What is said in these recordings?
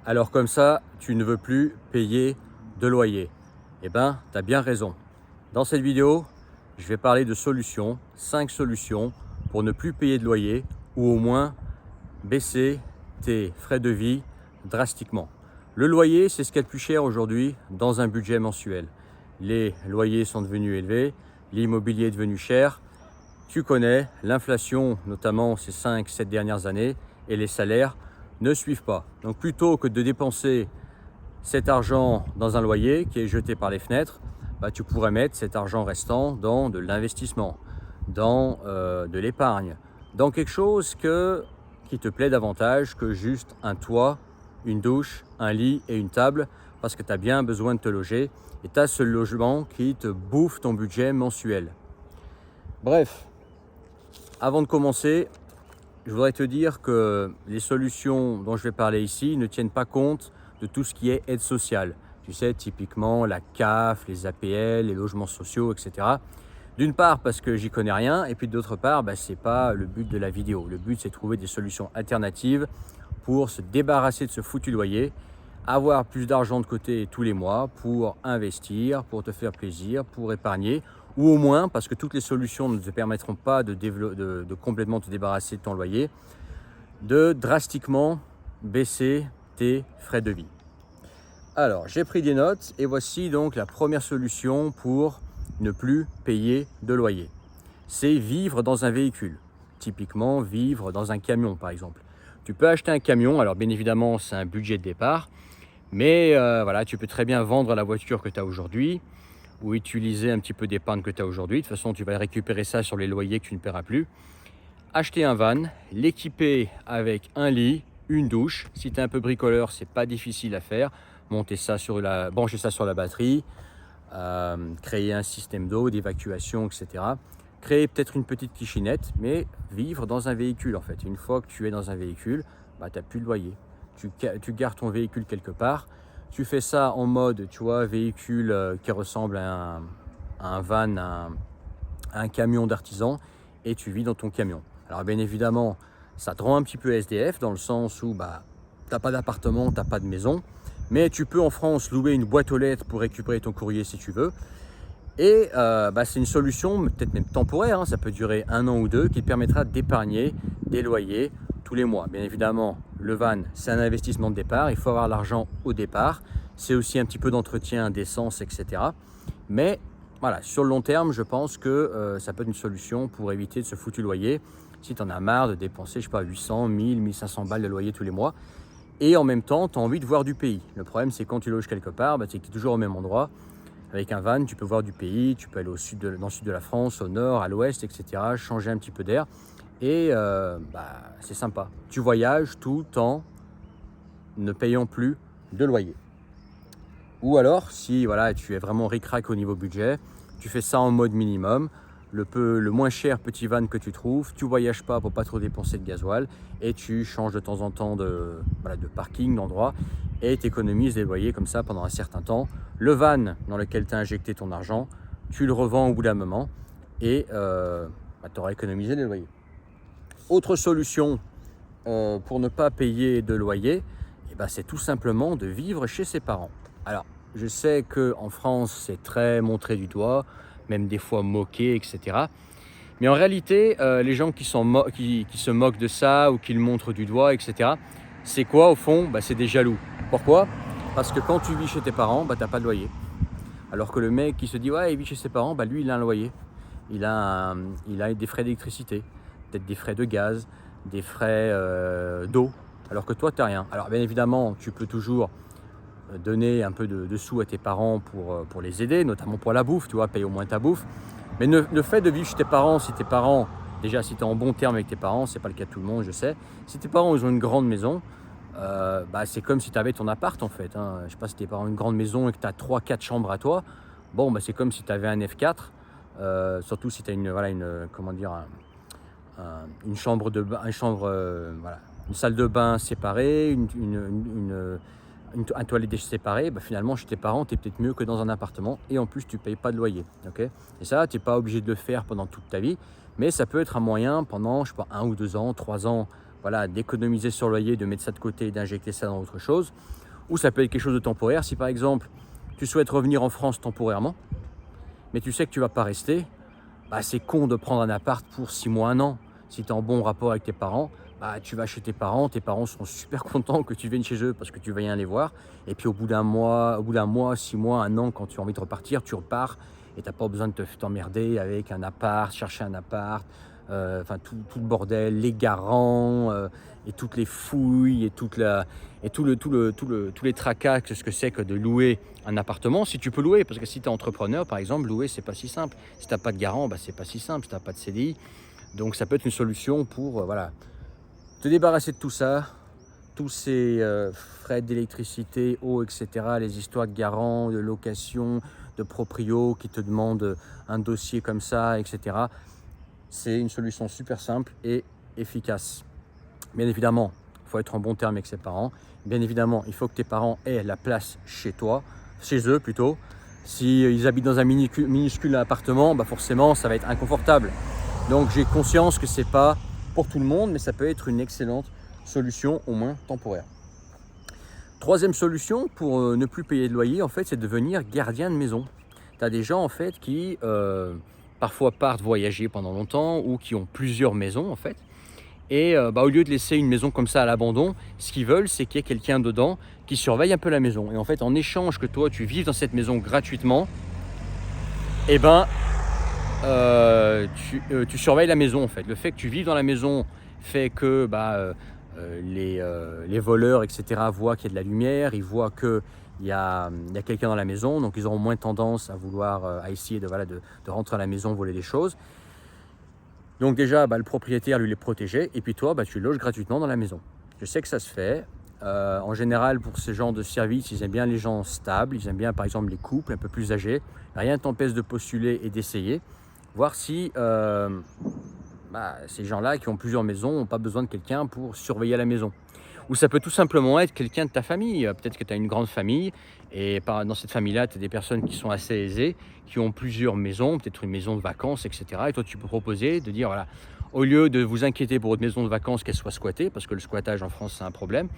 Alors comme ça, tu ne veux plus payer de loyer. Eh bien, tu as bien raison. Dans cette vidéo, je vais parler de solutions, 5 solutions pour ne plus payer de loyer ou au moins baisser tes frais de vie drastiquement. Le loyer, c'est ce qu'il y a de plus cher aujourd'hui dans un budget mensuel. Les loyers sont devenus élevés, l'immobilier est devenu cher. Tu connais l'inflation, notamment ces 5-7 dernières années, et les salaires ne suivent pas. Donc plutôt que de dépenser cet argent dans un loyer qui est jeté par les fenêtres, tu pourrais mettre cet argent restant dans de l'investissement, dans de l'épargne, dans quelque chose qui te plaît davantage que juste un toit, une douche, un lit et une table, parce que tu as bien besoin de te loger et tu as ce logement qui te bouffe ton budget mensuel. Bref, avant de commencer, je voudrais te dire que les solutions dont je vais parler ici ne tiennent pas compte de tout ce qui est aide sociale. Tu sais, typiquement la CAF, les APL, les logements sociaux, etc. D'une part parce que j'y connais rien, et puis d'autre part, ce n'est pas le but de la vidéo. Le but, c'est de trouver des solutions alternatives pour se débarrasser de ce foutu loyer, avoir plus d'argent de côté tous les mois pour investir, pour te faire plaisir, pour épargner, ou au moins, parce que toutes les solutions ne te permettront pas de complètement te débarrasser de ton loyer, de drastiquement baisser tes frais de vie. Alors, j'ai pris des notes et voici donc la première solution pour ne plus payer de loyer. C'est vivre dans un véhicule, typiquement vivre dans un camion par exemple. Tu peux acheter un camion, alors bien évidemment c'est un budget de départ, mais voilà, tu peux très bien vendre la voiture que tu as aujourd'hui, ou utiliser un petit peu d'épargne que tu as aujourd'hui. De toute façon, tu vas récupérer ça sur les loyers que tu ne paieras plus. Acheter un van, l'équiper avec un lit, une douche. Si tu es un peu bricoleur, c'est pas difficile à faire. Brancher ça sur la batterie, créer un système d'eau, d'évacuation, etc. Créer peut-être une petite kitchenette, mais vivre dans un véhicule en fait. Une fois que tu es dans un véhicule, tu n'as plus de loyer. Tu gares ton véhicule quelque part. Tu fais ça en mode, tu vois, véhicule qui ressemble à un van, à un camion d'artisan, et tu vis dans ton camion. Alors bien évidemment, ça te rend un petit peu SDF dans le sens où tu n'as pas d'appartement, tu n'as pas de maison, mais tu peux en France louer une boîte aux lettres pour récupérer ton courrier si tu veux. Et c'est une solution, peut-être même temporaire, ça peut durer 1 an ou 2, qui te permettra d'épargner des loyers tous les mois. Bien évidemment, le van, c'est un investissement de départ, il faut avoir l'argent au départ. C'est aussi un petit peu d'entretien, d'essence, etc. Mais voilà, sur le long terme, je pense que ça peut être une solution pour éviter de se foutre du loyer. Si tu en as marre de dépenser, je sais pas, 800, 1000, 1500 balles de loyer tous les mois. Et en même temps, tu as envie de voir du pays. Le problème, c'est quand tu loges quelque part, c'est que tu es toujours au même endroit. Avec un van, tu peux voir du pays, tu peux aller dans le sud de la France, au nord, à l'ouest, etc. Changer un petit peu d'air. Et c'est sympa. Tu voyages tout en ne payant plus de loyer. Ou alors, si voilà, tu es vraiment ric-rac au niveau budget, tu fais ça en mode minimum, le moins cher petit van que tu trouves, tu voyages pas pour pas trop dépenser de gasoil et tu changes de temps en temps de parking, d'endroit, et tu économises des loyers comme ça pendant un certain temps. Le van dans lequel tu as injecté ton argent, tu le revends au bout d'un moment et tu auras économisé des loyers. Autre solution pour ne pas payer de loyer, c'est tout simplement de vivre chez ses parents. Alors, je sais qu'en France, c'est très montré du doigt, même des fois moqué, etc. Mais en réalité, les gens qui se moquent de ça ou qui le montrent du doigt, etc., c'est quoi au fond? C'est des jaloux. Pourquoi? Parce que quand tu vis chez tes parents, tu n'as pas de loyer. Alors que le mec qui se dit ouais, il vit chez ses parents, lui, il a un loyer. Il a des frais d'électricité, peut-être des frais de gaz, des frais d'eau, alors que toi, tu n'as rien. Alors bien évidemment, tu peux toujours donner un peu de sous à tes parents pour les aider, notamment pour la bouffe, tu vois, paye au moins ta bouffe. Mais le fait de vivre chez tes parents, si tes parents, déjà si tu es en bon terme avec tes parents, c'est pas le cas de tout le monde, je sais. Si tes parents ils ont une grande maison, c'est comme si tu avais ton appart en fait. Je sais pas si tes parents ont une grande maison et que tu as 3-4 chambres à toi, c'est comme si tu avais un F4, surtout si tu as une chambre de bain, une salle de bain séparée, un toilette séparé, finalement chez tes parents tu es peut-être mieux que dans un appartement et en plus tu payes pas de loyer, okay. Et ça tu n'es pas obligé de le faire pendant toute ta vie, mais ça peut être un moyen pendant je sais pas 1 ou 2 ans, 3 ans voilà, d'économiser sur le loyer, de mettre ça de côté et d'injecter ça dans autre chose. Ou ça peut être quelque chose de temporaire. Si par exemple, tu souhaites revenir en France temporairement, mais tu sais que tu ne vas pas rester, bah, c'est con de prendre un appart pour 6 mois, 1 an. Si tu es en bon rapport avec tes parents, bah, tu vas chez tes parents seront super contents que tu viennes chez eux parce que tu vas rien les voir. Et puis au bout d'un mois, 6 mois, 1 an, quand tu as envie de repartir, tu repars et tu n'as pas besoin de t'emmerder avec un appart, chercher un appart, enfin tout le bordel, les garants et toutes les fouilles et tous les tracas que ce que c'est que de louer un appartement. Si tu peux louer, parce que si tu es entrepreneur par exemple, louer c'est pas si simple. Si tu n'as pas de garant, bah, c'est pas si simple. Si tu n'as pas de CDI, donc ça peut être une solution pour voilà, te débarrasser de tout ça, tous ces frais d'électricité, eau, etc., les histoires de garant, de location, de proprio qui te demandent un dossier comme ça, etc. C'est une solution super simple et efficace. Bien évidemment, il faut être en bon terme avec ses parents. Bien évidemment, il faut que tes parents aient la place chez eux plutôt. S'ils habitent dans un minuscule appartement, bah forcément, ça va être inconfortable. Donc j'ai conscience que ce n'est pas pour tout le monde, mais ça peut être une excellente solution, au moins temporaire. Troisième solution pour ne plus payer de loyer, en fait, c'est de devenir gardien de maison. Tu as des gens en fait qui parfois partent voyager pendant longtemps ou qui ont plusieurs maisons en fait. Et au lieu de laisser une maison comme ça à l'abandon, ce qu'ils veulent, c'est qu'il y ait quelqu'un dedans qui surveille un peu la maison. Et en fait, en échange que toi, tu vives dans cette maison gratuitement, eh ben, tu surveilles la maison en fait. Le fait que tu vives dans la maison fait que les voleurs, etc. voient qu'il y a de la lumière, ils voient qu'il y a quelqu'un dans la maison, donc ils auront moins tendance à vouloir à essayer de rentrer à la maison, voler des choses. Donc déjà, le propriétaire, lui, les protégeait, et puis toi, tu loges gratuitement dans la maison. Je sais que ça se fait. En général, pour ce genre de service, ils aiment bien les gens stables, ils aiment bien par exemple les couples un peu plus âgés. Rien ne t'empêche de postuler et d'essayer, voir si ces gens-là qui ont plusieurs maisons n'ont pas besoin de quelqu'un pour surveiller la maison. Ou ça peut tout simplement être quelqu'un de ta famille. Peut-être que tu as une grande famille et dans cette famille-là, tu as des personnes qui sont assez aisées, qui ont plusieurs maisons, peut-être une maison de vacances, etc. Et toi, tu peux proposer de dire, voilà, au lieu de vous inquiéter pour votre maison de vacances qu'elle soit squattée, parce que le squattage en France, c'est un problème,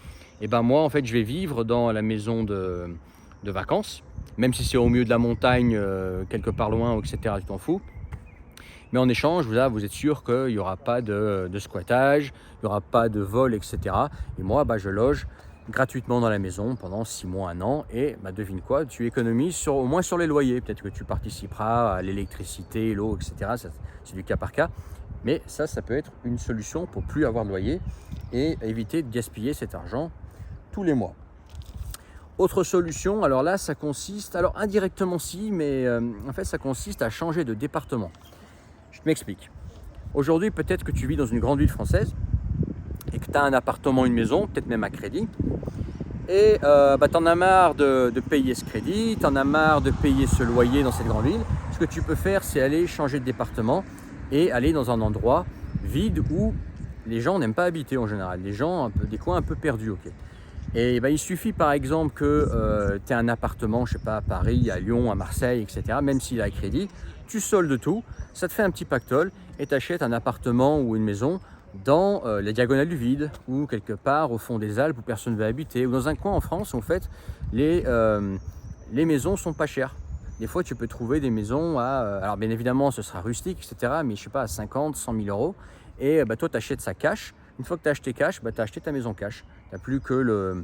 et moi, en fait, je vais vivre dans la maison de vacances, même si c'est au milieu de la montagne, quelque part loin, etc., tu t'en fous. Mais en échange, vous êtes sûr qu'il n'y aura pas de squattage, il n'y aura pas de vol, etc. Et moi, je loge gratuitement dans la maison pendant 6 mois, 1 an. Et devine quoi, tu économises au moins sur les loyers. Peut-être que tu participeras à l'électricité, l'eau, etc. C'est du cas par cas. Mais ça peut être une solution pour plus avoir de loyer et éviter de gaspiller cet argent tous les mois. Autre solution, alors là, ça consiste, alors indirectement si, mais en fait, ça consiste à changer de département. Je m'explique. Aujourd'hui, peut-être que tu vis dans une grande ville française et que tu as un appartement, une maison, peut-être même à crédit. Et tu en as marre de payer ce crédit, tu en as marre de payer ce loyer dans cette grande ville. Ce que tu peux faire, c'est aller changer de département et aller dans un endroit vide où les gens n'aiment pas habiter en général. Les gens, des coins un peu perdus. Okay. Et il suffit par exemple que tu aies un appartement, je sais pas, à Paris, à Lyon, à Marseille, etc. Même s'il a crédit, tu soldes tout, ça te fait un petit pactole et tu achètes un appartement ou une maison dans la diagonale du vide ou quelque part au fond des Alpes où personne ne veut habiter ou dans un coin en France où en fait les maisons sont pas chères. Des fois tu peux trouver des maisons à, alors bien évidemment ce sera rustique, etc. mais je sais pas, à 50, 100 000 euros et toi tu achètes ça cash. Une fois que tu as acheté cash, tu as acheté ta maison cash. Tu n'as plus que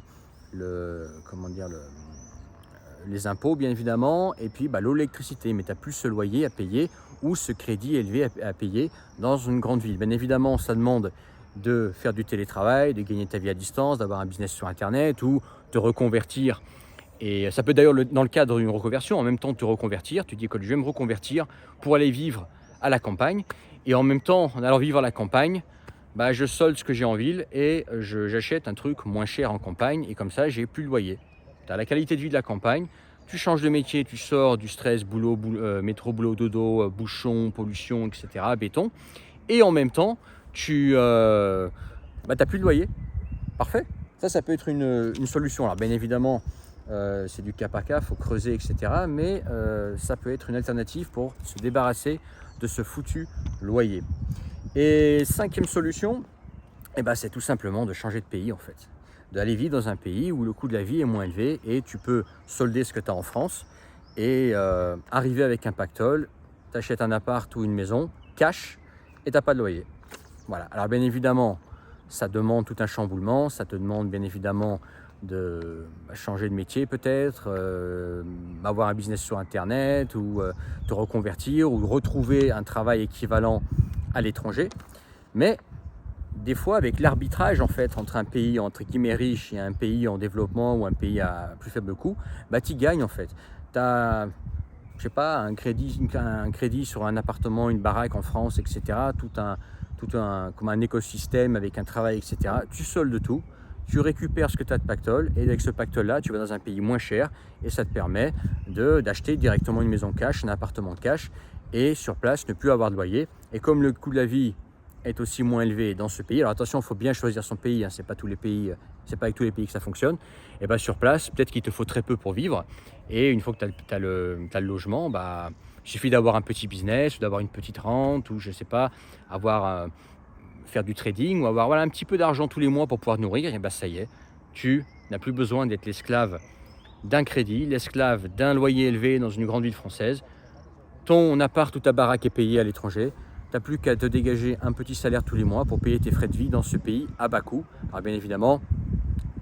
les impôts bien évidemment et puis l'électricité, mais tu n'as plus ce loyer à payer ou ce crédit élevé à payer dans une grande ville. Bien évidemment, ça demande de faire du télétravail, de gagner ta vie à distance, d'avoir un business sur internet ou de reconvertir. Et ça peut d'ailleurs, dans le cadre d'une reconversion, en même temps de te reconvertir, tu dis que je vais me reconvertir pour aller vivre à la campagne. Et en même temps, en allant vivre à la campagne, je solde ce que j'ai en ville et j'achète un truc moins cher en campagne et comme ça, j'ai plus le loyer. Tu as la qualité de vie de la campagne, tu changes de métier, tu sors du stress, métro, boulot, dodo, bouchon, pollution, etc., béton. Et en même temps, tu n'as plus de loyer. Parfait. Ça peut être une solution. Alors bien évidemment, c'est du cas par cas, il faut creuser, etc. Mais ça peut être une alternative pour se débarrasser de ce foutu loyer. Et 5e solution, Et ben, c'est tout simplement de changer de pays en fait. D'aller vivre dans un pays où le coût de la vie est moins élevé et tu peux solder ce que tu as en France et arriver avec un pactole, tu achètes un appart ou une maison, cash, et tu n'as pas de loyer. Voilà. Alors bien évidemment, ça demande tout un chamboulement, ça te demande bien évidemment de changer de métier peut-être, avoir un business sur internet ou te reconvertir ou retrouver un travail équivalent à l'étranger. Mais des fois, avec l'arbitrage en fait entre un pays entre guillemets riche et un pays en développement ou un pays à plus faible coût, bah tu gagnes en fait. Tu as, je sais pas, un crédit sur un appartement, une baraque en France, etc. Comme un écosystème avec un travail, etc. Tu soldes tout, tu récupères ce que tu as de pactole et avec ce pactole-là, tu vas dans un pays moins cher et ça te permet d'acheter directement une maison cash, un appartement cash et sur place ne plus avoir de loyer. Et comme le coût de la vie est aussi moins élevé dans ce pays. Alors attention, il faut bien choisir son pays, hein, c'est pas tous les pays, c'est pas avec tous les pays que ça fonctionne. Et bien sur place, peut-être qu'il te faut très peu pour vivre. Et une fois que tu as le logement, bah, il suffit d'avoir un petit business, ou d'avoir une petite rente, ou je sais pas, faire du trading, ou avoir voilà, un petit peu d'argent tous les mois pour pouvoir te nourrir. Et bien ça y est, tu n'as plus besoin d'être l'esclave d'un crédit, l'esclave d'un loyer élevé dans une grande ville française. Ton appart ou ta baraque est payée à l'étranger. Tu n'as plus qu'à te dégager un petit salaire tous les mois pour payer tes frais de vie dans ce pays à bas coût. Alors bien évidemment,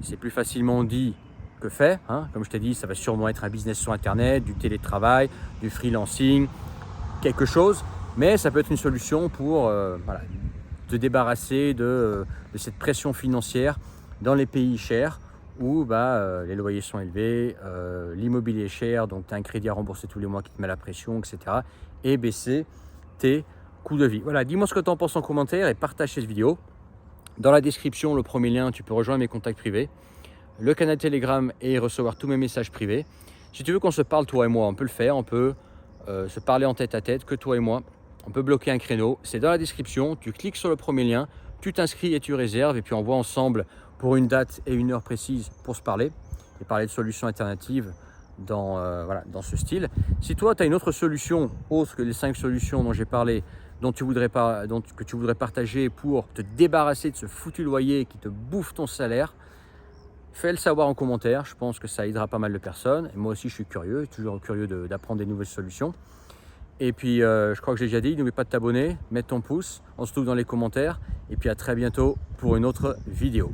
c'est plus facilement dit que fait. Hein. Comme je t'ai dit, ça va sûrement être un business sur Internet, du télétravail, du freelancing, quelque chose. Mais ça peut être une solution pour voilà, te débarrasser de cette pression financière dans les pays chers où les loyers sont élevés, l'immobilier est cher, donc tu as un crédit à rembourser tous les mois qui te met la pression, etc. Et baisser tes coût de vie. Voilà, dis-moi ce que tu en penses en commentaire et partage cette vidéo. Dans la description, le premier lien, tu peux rejoindre mes contacts privés, le canal Telegram et recevoir tous mes messages privés. Si tu veux qu'on se parle, toi et moi, on peut le faire, on peut se parler en tête à tête, que toi et moi. On peut bloquer un créneau, c'est dans la description, tu cliques sur le premier lien, tu t'inscris et tu réserves et puis on voit ensemble pour une date et une heure précise pour se parler et parler de solutions alternatives dans ce style. Si toi, tu as une autre solution autre que les 5 solutions dont j'ai parlé, que tu voudrais partager pour te débarrasser de ce foutu loyer qui te bouffe ton salaire, fais le savoir en commentaire. Je pense que ça aidera pas mal de personnes. Et moi aussi, je suis curieux, toujours curieux d'apprendre des nouvelles solutions. Et puis, je crois que j'ai déjà dit, n'oublie pas de t'abonner, mettre ton pouce, on se trouve dans les commentaires. Et puis à très bientôt pour une autre vidéo.